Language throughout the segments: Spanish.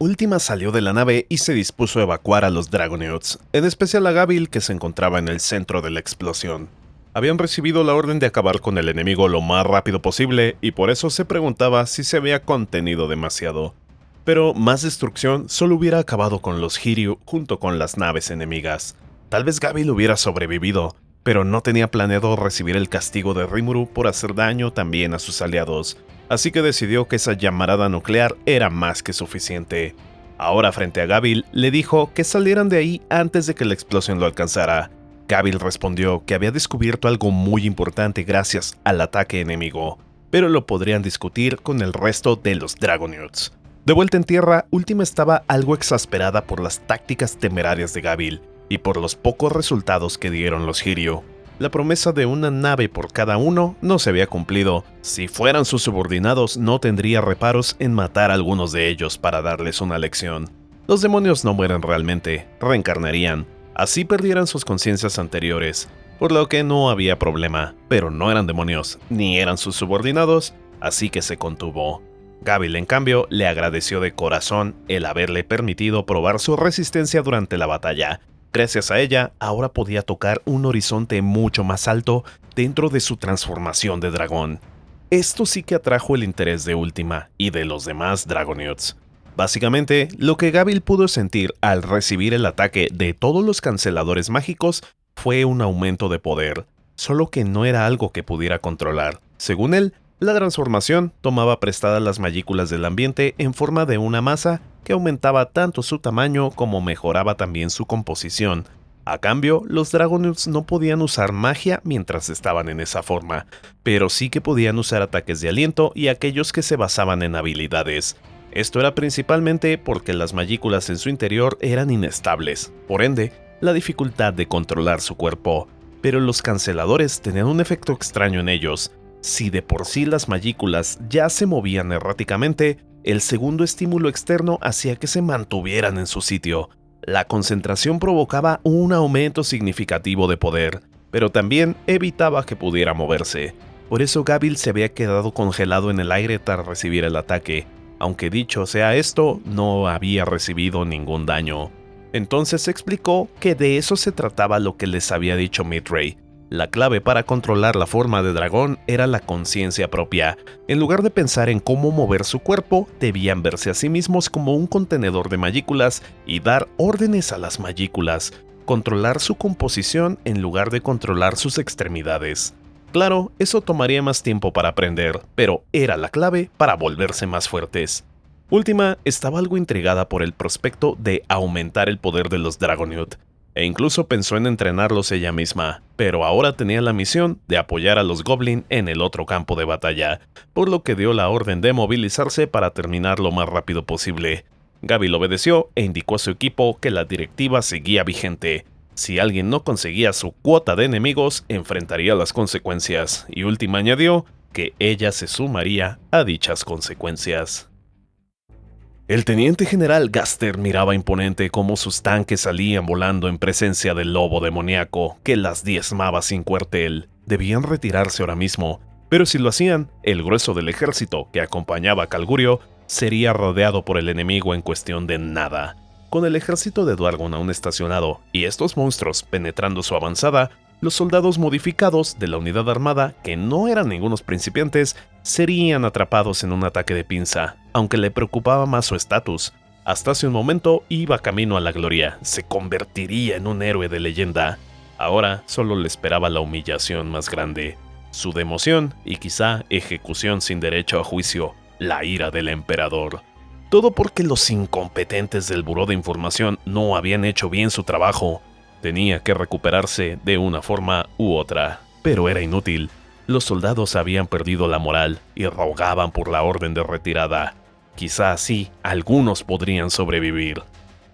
Ultima salió de la nave y se dispuso a evacuar a los Dragonauts, en especial a Gabil, que se encontraba en el centro de la explosión. Habían recibido la orden de acabar con el enemigo lo más rápido posible y por eso se preguntaba si se había contenido demasiado. Pero más destrucción solo hubiera acabado con los Hiryu junto con las naves enemigas. Tal vez Gabil hubiera sobrevivido, pero no tenía planeado recibir el castigo de Rimuru por hacer daño también a sus aliados, así que decidió que esa llamarada nuclear era más que suficiente. Ahora frente a Gabil le dijo que salieran de ahí antes de que la explosión lo alcanzara. Gabil respondió que había descubierto algo muy importante gracias al ataque enemigo, pero lo podrían discutir con el resto de los Dragonauts. De vuelta en tierra, Ultima estaba algo exasperada por las tácticas temerarias de Gabil y por los pocos resultados que dieron los Hiryu. La promesa de una nave por cada uno no se había cumplido. Si fueran sus subordinados, no tendría reparos en matar a algunos de ellos para darles una lección. Los demonios no mueren realmente, reencarnarían. Así perdieran sus conciencias anteriores, por lo que no había problema, pero no eran demonios, ni eran sus subordinados, así que se contuvo. Gabil, en cambio, le agradeció de corazón el haberle permitido probar su resistencia durante la batalla. Gracias a ella, ahora podía tocar un horizonte mucho más alto dentro de su transformación de dragón. Esto sí que atrajo el interés de Ultima y de los demás Dragonauts. Básicamente, lo que Gabil pudo sentir al recibir el ataque de todos los canceladores mágicos fue un aumento de poder, solo que no era algo que pudiera controlar. Según él, la transformación tomaba prestadas las magículas del ambiente en forma de una masa que aumentaba tanto su tamaño como mejoraba también su composición. A cambio, los Dragonauts no podían usar magia mientras estaban en esa forma, pero sí que podían usar ataques de aliento y aquellos que se basaban en habilidades. Esto era principalmente porque las magículas en su interior eran inestables, por ende, la dificultad de controlar su cuerpo. Pero los canceladores tenían un efecto extraño en ellos. Si de por sí las magículas ya se movían erráticamente, el segundo estímulo externo hacía que se mantuvieran en su sitio. La concentración provocaba un aumento significativo de poder, pero también evitaba que pudiera moverse. Por eso Gabil se había quedado congelado en el aire tras recibir el ataque. Aunque dicho sea esto, no había recibido ningún daño. Entonces explicó que de eso se trataba lo que les había dicho Mithrei. La clave para controlar la forma de dragón era la conciencia propia. En lugar de pensar en cómo mover su cuerpo, debían verse a sí mismos como un contenedor de magículas y dar órdenes a las magículas, controlar su composición en lugar de controlar sus extremidades. Claro, eso tomaría más tiempo para aprender, pero era la clave para volverse más fuertes. Ultima estaba algo intrigada por el prospecto de aumentar el poder de los Dragonaut, e incluso pensó en entrenarlos ella misma, pero ahora tenía la misión de apoyar a los Goblin en el otro campo de batalla, por lo que dio la orden de movilizarse para terminar lo más rápido posible. Gabil obedeció e indicó a su equipo que la directiva seguía vigente. Si alguien no conseguía su cuota de enemigos, enfrentaría las consecuencias, y Ultima añadió que ella se sumaría a dichas consecuencias. El teniente general Gaster miraba imponente cómo sus tanques salían volando en presencia del lobo demoníaco que las diezmaba sin cuartel. Debían retirarse ahora mismo, pero si lo hacían, el grueso del ejército que acompañaba a Calgurio sería rodeado por el enemigo en cuestión de nada. Con el ejército de Dwargon aún estacionado y estos monstruos penetrando su avanzada, los soldados modificados de la unidad armada, que no eran ningunos principiantes, serían atrapados en un ataque de pinza, aunque le preocupaba más su estatus. Hasta hace un momento iba camino a la gloria, se convertiría en un héroe de leyenda. Ahora solo le esperaba la humillación más grande, su democión y quizá ejecución sin derecho a juicio, la ira del emperador. Todo porque los incompetentes del Buró de Información no habían hecho bien su trabajo. Tenía que recuperarse de una forma u otra, pero era inútil. Los soldados habían perdido la moral y rogaban por la orden de retirada. Quizá así algunos podrían sobrevivir.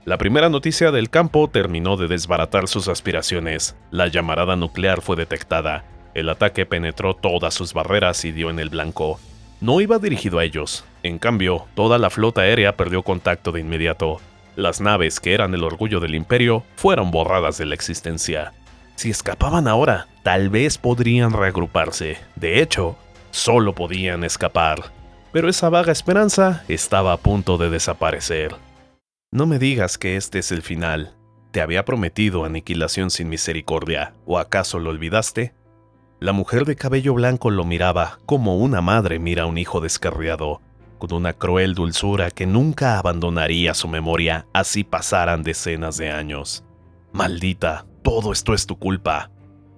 La primera noticia del campo terminó de desbaratar sus aspiraciones. La llamarada nuclear fue detectada. El ataque penetró todas sus barreras y dio en el blanco. No iba dirigido a ellos. En cambio, toda la flota aérea perdió contacto de inmediato. Las naves que eran el orgullo del imperio fueron borradas de la existencia. Si escapaban ahora, tal vez podrían reagruparse. De hecho, solo podían escapar. Pero esa vaga esperanza estaba a punto de desaparecer. No me digas que este es el final. Te había prometido aniquilación sin misericordia, ¿o acaso lo olvidaste? La mujer de cabello blanco lo miraba como una madre mira a un hijo descarriado, con una cruel dulzura que nunca abandonaría su memoria así pasaran decenas de años. Maldita, todo esto es tu culpa.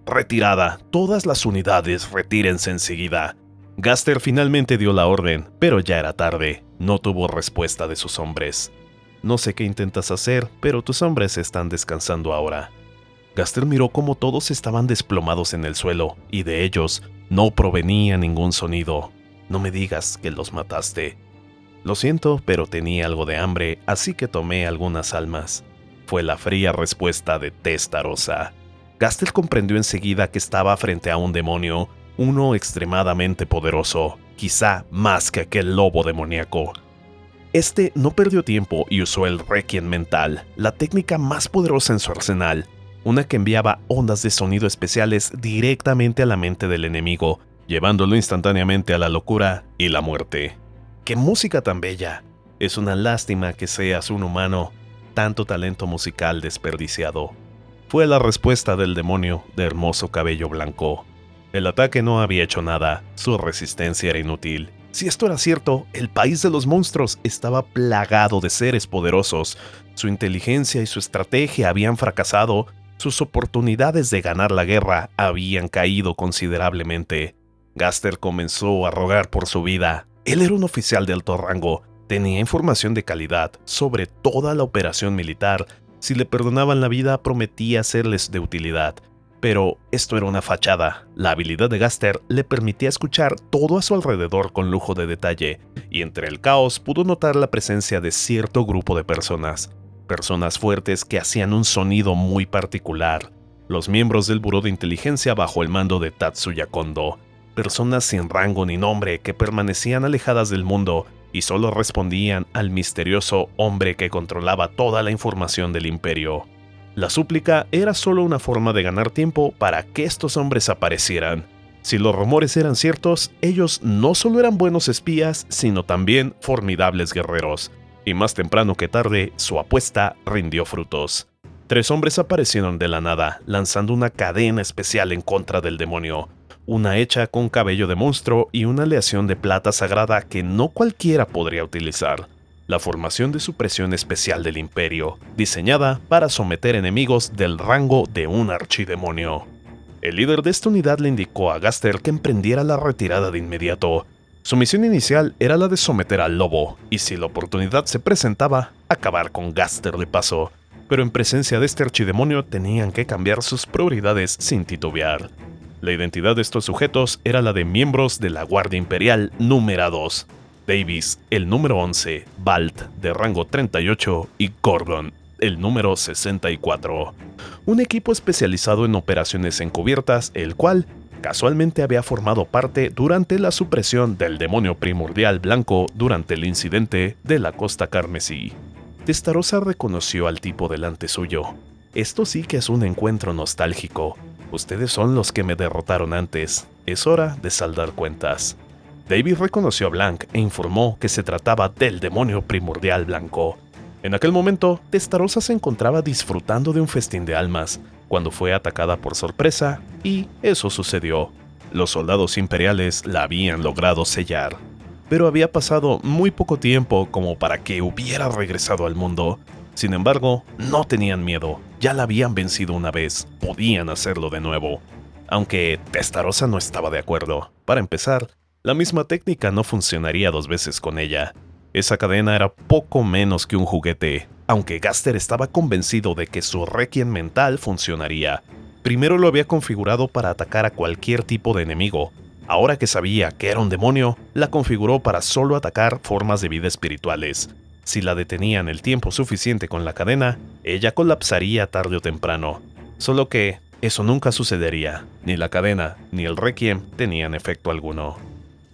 Retirada, todas las unidades retírense enseguida. Gaster finalmente dio la orden, pero ya era tarde, no tuvo respuesta de sus hombres. No sé qué intentas hacer, pero tus hombres están descansando ahora. Gaster miró cómo todos estaban desplomados en el suelo, y de ellos no provenía ningún sonido. No me digas que los mataste. Lo siento, pero tenía algo de hambre, así que tomé algunas almas. Fue la fría respuesta de Testarossa. Gaster comprendió enseguida que estaba frente a un demonio, uno extremadamente poderoso, quizá más que aquel lobo demoníaco. Este no perdió tiempo y usó el Requiem mental, la técnica más poderosa en su arsenal, una que enviaba ondas de sonido especiales directamente a la mente del enemigo, llevándolo instantáneamente a la locura y la muerte. ¡Qué música tan bella! Es una lástima que seas un humano, tanto talento musical desperdiciado. Fue la respuesta del demonio de hermoso cabello blanco. El ataque no había hecho nada, su resistencia era inútil. Si esto era cierto, el país de los monstruos estaba plagado de seres poderosos. Su inteligencia y su estrategia habían fracasado, sus oportunidades de ganar la guerra habían caído considerablemente. Gaster comenzó a rogar por su vida. Él era un oficial de alto rango, tenía información de calidad sobre toda la operación militar. Si le perdonaban la vida, prometía serles de utilidad. Pero esto era una fachada. La habilidad de Gaster le permitía escuchar todo a su alrededor con lujo de detalle, y entre el caos pudo notar la presencia de cierto grupo de personas fuertes que hacían un sonido muy particular. Los miembros del Buró de Inteligencia bajo el mando de Tatsuya Kondo, personas sin rango ni nombre que permanecían alejadas del mundo y solo respondían al misterioso hombre que controlaba toda la información del imperio. La súplica era solo una forma de ganar tiempo para que estos hombres aparecieran. Si los rumores eran ciertos, ellos no solo eran buenos espías, sino también formidables guerreros. Y más temprano que tarde, su apuesta rindió frutos. 3 hombres aparecieron de la nada, lanzando una cadena especial en contra del demonio. Una hecha con cabello de monstruo y una aleación de plata sagrada que no cualquiera podría utilizar. La formación de supresión especial del imperio, diseñada para someter enemigos del rango de un archidemonio. El líder de esta unidad le indicó a Gaster que emprendiera la retirada de inmediato. Su misión inicial era la de someter al lobo, y si la oportunidad se presentaba, acabar con Gaster de paso. Pero en presencia de este archidemonio tenían que cambiar sus prioridades sin titubear. La identidad de estos sujetos era la de miembros de la Guardia Imperial numerados. Davis, el número 11, Balt, de rango 38, y Gordon, el número 64. Un equipo especializado en operaciones encubiertas, el cual casualmente había formado parte durante la supresión del demonio primordial blanco durante el incidente de la Costa Carmesí. Testarossa reconoció al tipo delante suyo. Esto sí que es un encuentro nostálgico. Ustedes son los que me derrotaron antes. Es hora de saldar cuentas. David reconoció a Blanc e informó que se trataba del demonio primordial blanco. En aquel momento, Testarossa se encontraba disfrutando de un festín de almas, cuando fue atacada por sorpresa, y eso sucedió. Los soldados imperiales la habían logrado sellar. Pero había pasado muy poco tiempo como para que hubiera regresado al mundo. Sin embargo, no tenían miedo, ya la habían vencido una vez, podían hacerlo de nuevo. Aunque Testarossa no estaba de acuerdo. Para empezar, la misma técnica no funcionaría 2 veces con ella. Esa cadena era poco menos que un juguete, aunque Gaster estaba convencido de que su Requiem mental funcionaría. Primero lo había configurado para atacar a cualquier tipo de enemigo. Ahora que sabía que era un demonio, la configuró para solo atacar formas de vida espirituales. Si la detenían el tiempo suficiente con la cadena, ella colapsaría tarde o temprano. Solo que eso nunca sucedería. Ni la cadena ni el Requiem tenían efecto alguno.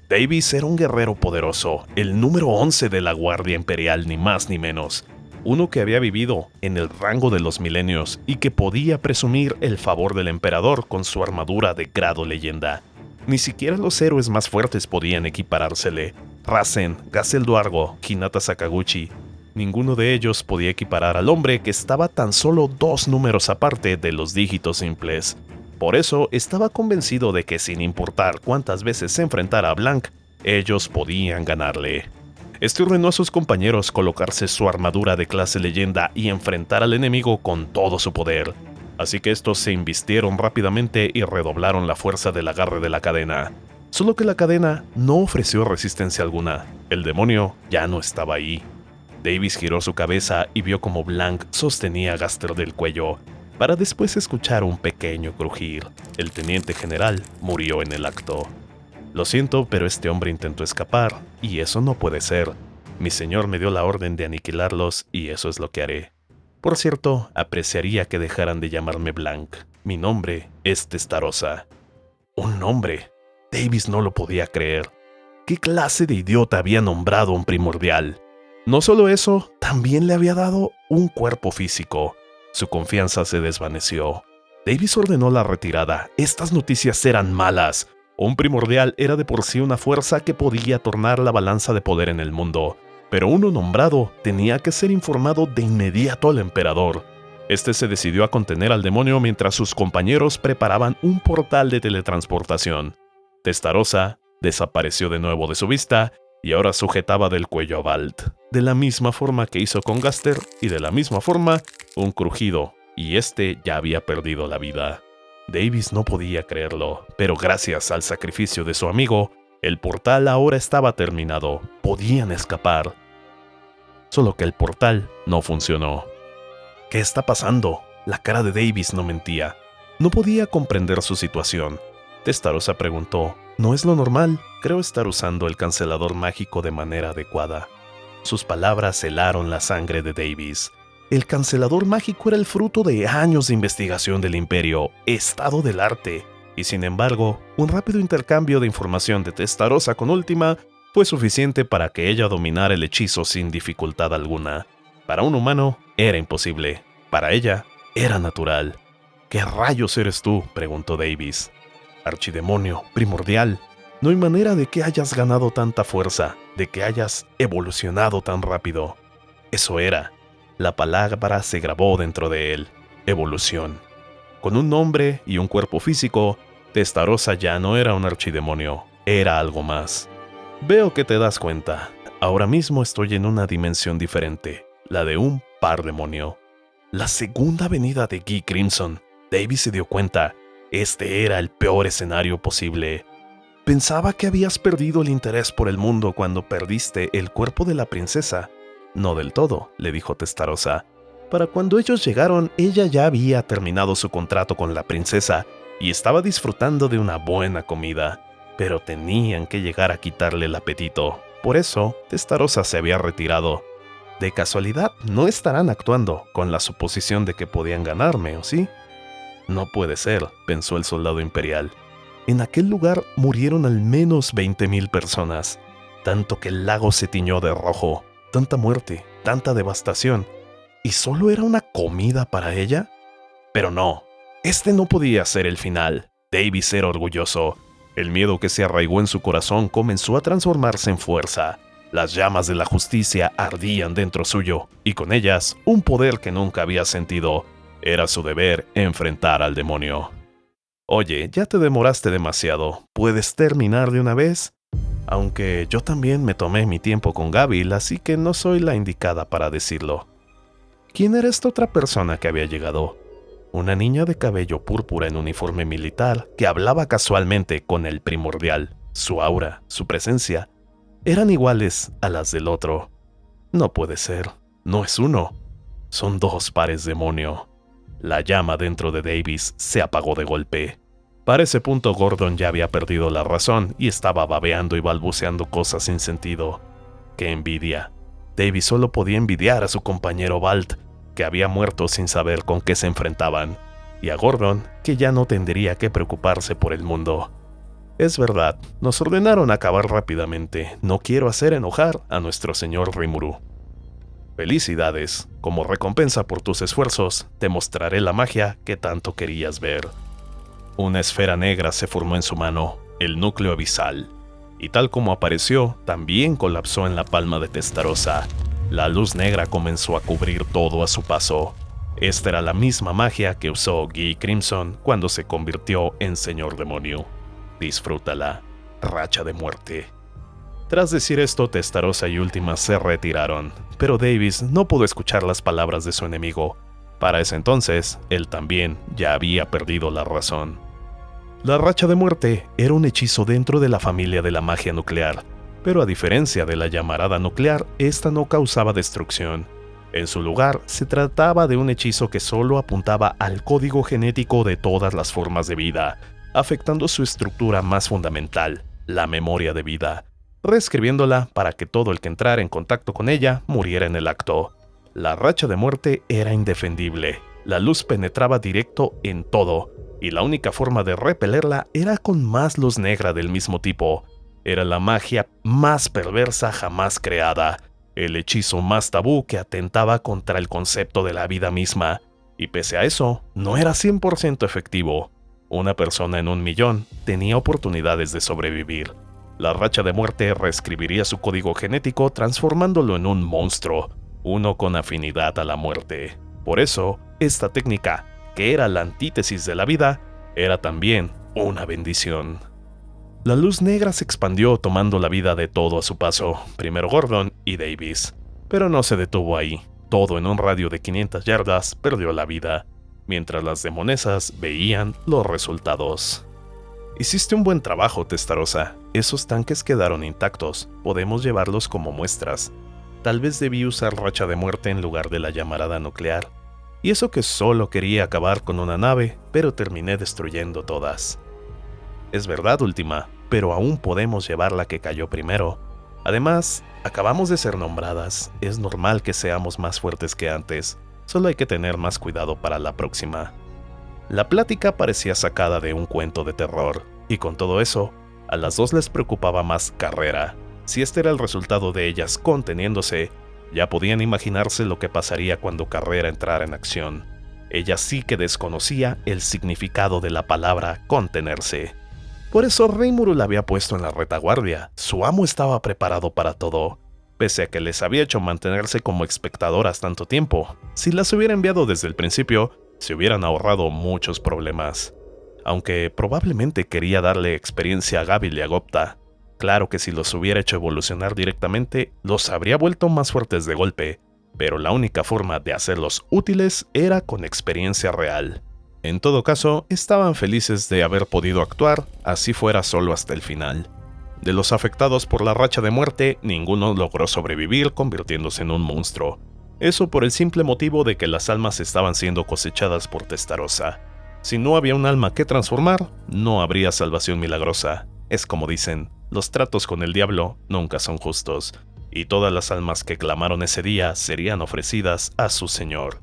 Davis era un guerrero poderoso, el número 11 de la Guardia Imperial, ni más ni menos. Uno que había vivido en el rango de los milenios y que podía presumir el favor del emperador con su armadura de grado leyenda. Ni siquiera los héroes más fuertes podían equiparársele. Rasen, Gazel Duargo, Hinata Sakaguchi. Ninguno de ellos podía equiparar al hombre que estaba tan solo 2 números aparte de los dígitos simples. Por eso estaba convencido de que sin importar cuántas veces se enfrentara a Blanc, ellos podían ganarle. Este ordenó a sus compañeros colocarse su armadura de clase leyenda y enfrentar al enemigo con todo su poder. Así que estos se embistieron rápidamente y redoblaron la fuerza del agarre de la cadena. Solo que la cadena no ofreció resistencia alguna. El demonio ya no estaba ahí. Davis giró su cabeza y vio como Blanc sostenía a Gaster del cuello, para después escuchar un pequeño crujir. El teniente general murió en el acto. Lo siento, pero este hombre intentó escapar, y eso no puede ser. Mi señor me dio la orden de aniquilarlos, y eso es lo que haré. Por cierto, apreciaría que dejaran de llamarme Blanc. Mi nombre es Testarossa. ¿Un nombre? Davis no lo podía creer. ¿Qué clase de idiota había nombrado un primordial? No solo eso, también le había dado un cuerpo físico. Su confianza se desvaneció. Davis ordenó la retirada. Estas noticias eran malas. Un primordial era de por sí una fuerza que podía tornar la balanza de poder en el mundo, pero uno nombrado tenía que ser informado de inmediato al emperador. Este se decidió a contener al demonio mientras sus compañeros preparaban un portal de teletransportación. Testarossa desapareció de nuevo de su vista y ahora sujetaba del cuello a Balt, de la misma forma que hizo con Gaster y de la misma forma un crujido, y este ya había perdido la vida. Davis no podía creerlo, pero gracias al sacrificio de su amigo, el portal ahora estaba terminado. Podían escapar. Solo que el portal no funcionó. ¿Qué está pasando? La cara de Davis no mentía. No podía comprender su situación. Testarossa preguntó: «¿No es lo normal? Creo estar usando el cancelador mágico de manera adecuada». Sus palabras helaron la sangre de Davis. El cancelador mágico era el fruto de años de investigación del Imperio, estado del arte, y sin embargo, un rápido intercambio de información de Testarossa con Última fue suficiente para que ella dominara el hechizo sin dificultad alguna. Para un humano, era imposible. Para ella, era natural. «¿Qué rayos eres tú?», preguntó Davis. «Archidemonio, primordial. No hay manera de que hayas ganado tanta fuerza, de que hayas evolucionado tan rápido». Eso era. La palabra se grabó dentro de él. Evolución. Con un nombre y un cuerpo físico, Testarossa ya no era un archidemonio, era algo más. «Veo que te das cuenta. Ahora mismo estoy en una dimensión diferente, la de un par demonio». La segunda venida de Guy Crimson. Davis se dio cuenta. Este era el peor escenario posible. «Pensaba que habías perdido el interés por el mundo cuando perdiste el cuerpo de la princesa». «No del todo», le dijo Testarossa. Para cuando ellos llegaron, ella ya había terminado su contrato con la princesa y estaba disfrutando de una buena comida, pero tenían que llegar a quitarle el apetito. Por eso, Testarossa se había retirado. De casualidad, no estarán actuando con la suposición de que podían ganarme, ¿o sí? No puede ser, pensó el soldado imperial. En aquel lugar murieron al menos 20,000 personas, tanto que el lago se tiñó de rojo. Tanta muerte, tanta devastación, ¿y solo era una comida para ella? Pero no, este no podía ser el final. Davis era orgulloso. El miedo que se arraigó en su corazón comenzó a transformarse en fuerza. Las llamas de la justicia ardían dentro suyo, y con ellas un poder que nunca había sentido. Era su deber enfrentar al demonio. «Oye, ya te demoraste demasiado. ¿Puedes terminar de una vez?» Aunque yo también me tomé mi tiempo con Gabil, así que no soy la indicada para decirlo. ¿Quién era esta otra persona que había llegado? Una niña de cabello púrpura en uniforme militar que hablaba casualmente con el primordial. Su aura, su presencia, eran iguales a las del otro. No puede ser, no es uno, son 2 pares demonio. La llama dentro de Davis se apagó de golpe. Para ese punto Gordon ya había perdido la razón y estaba babeando y balbuceando cosas sin sentido. ¡Qué envidia! Davis solo podía envidiar a su compañero Balt, que había muerto sin saber con qué se enfrentaban, y a Gordon, que ya no tendría que preocuparse por el mundo. Es verdad, nos ordenaron acabar rápidamente. No quiero hacer enojar a nuestro señor Rimuru. Felicidades. Como recompensa por tus esfuerzos, te mostraré la magia que tanto querías ver. Una esfera negra se formó en su mano, el núcleo abisal, y tal como apareció, también colapsó en la palma de Testarossa. La luz negra comenzó a cubrir todo a su paso. Esta era la misma magia que usó Guy Crimson cuando se convirtió en Señor Demonio. Disfrútala, racha de muerte. Tras decir esto, Testarossa y Última se retiraron, pero Davis no pudo escuchar las palabras de su enemigo. Para ese entonces, él también ya había perdido la razón. La racha de muerte era un hechizo dentro de la familia de la magia nuclear, pero a diferencia de la llamarada nuclear, esta no causaba destrucción. En su lugar, se trataba de un hechizo que solo apuntaba al código genético de todas las formas de vida, afectando su estructura más fundamental, la memoria de vida, reescribiéndola para que todo el que entrara en contacto con ella muriera en el acto. La racha de muerte era indefendible, la luz penetraba directo en todo, y la única forma de repelerla era con más luz negra del mismo tipo. Era la magia más perversa jamás creada, el hechizo más tabú que atentaba contra el concepto de la vida misma, y pese a eso, no era 100% efectivo. Una persona en 1.000.000 tenía oportunidades de sobrevivir. La racha de muerte reescribiría su código genético transformándolo en un monstruo, uno con afinidad a la muerte. Por eso, esta técnica, que era la antítesis de la vida, era también una bendición. La luz negra se expandió tomando la vida de todo a su paso, primero Gordon y Davis. Pero no se detuvo ahí. Todo en un radio de 500 yardas perdió la vida, mientras las demonesas veían los resultados. Hiciste un buen trabajo, Testarossa. Esos tanques quedaron intactos. Podemos llevarlos como muestras. Tal vez debí usar racha de muerte en lugar de la llamarada nuclear. Y eso que solo quería acabar con una nave, pero terminé destruyendo todas. Es verdad, Última, pero aún podemos llevar la que cayó primero. Además, acabamos de ser nombradas. Es normal que seamos más fuertes que antes. Solo hay que tener más cuidado para la próxima. La plática parecía sacada de un cuento de terror, y con todo eso, a las dos les preocupaba más Carrera. Si este era el resultado de ellas conteniéndose, ya podían imaginarse lo que pasaría cuando Carrera entrara en acción. Ella sí que desconocía el significado de la palabra contenerse. Por eso Rimuru la había puesto en la retaguardia. Su amo estaba preparado para todo, pese a que les había hecho mantenerse como espectadoras tanto tiempo. Si las hubiera enviado desde el principio, se hubieran ahorrado muchos problemas. Aunque probablemente quería darle experiencia a Gabil y a Gopta. Claro que si los hubiera hecho evolucionar directamente, los habría vuelto más fuertes de golpe, pero la única forma de hacerlos útiles era con experiencia real. En todo caso, estaban felices de haber podido actuar, así fuera solo hasta el final. De los afectados por la racha de muerte, ninguno logró sobrevivir convirtiéndose en un monstruo. Eso por el simple motivo de que las almas estaban siendo cosechadas por Testarossa. Si no había un alma que transformar, no habría salvación milagrosa. Es como dicen, los tratos con el diablo nunca son justos, y todas las almas que clamaron ese día serían ofrecidas a su señor.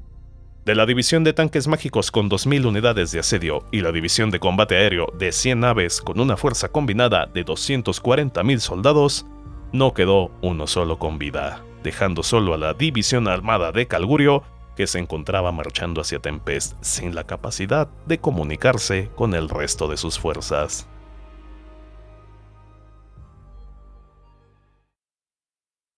De la división de tanques mágicos con 2000 unidades de asedio y la división de combate aéreo de 100 naves con una fuerza combinada de 240.000 soldados, no quedó uno solo con vida, dejando solo a la división armada de Calgurio, que se encontraba marchando hacia Tempest sin la capacidad de comunicarse con el resto de sus fuerzas.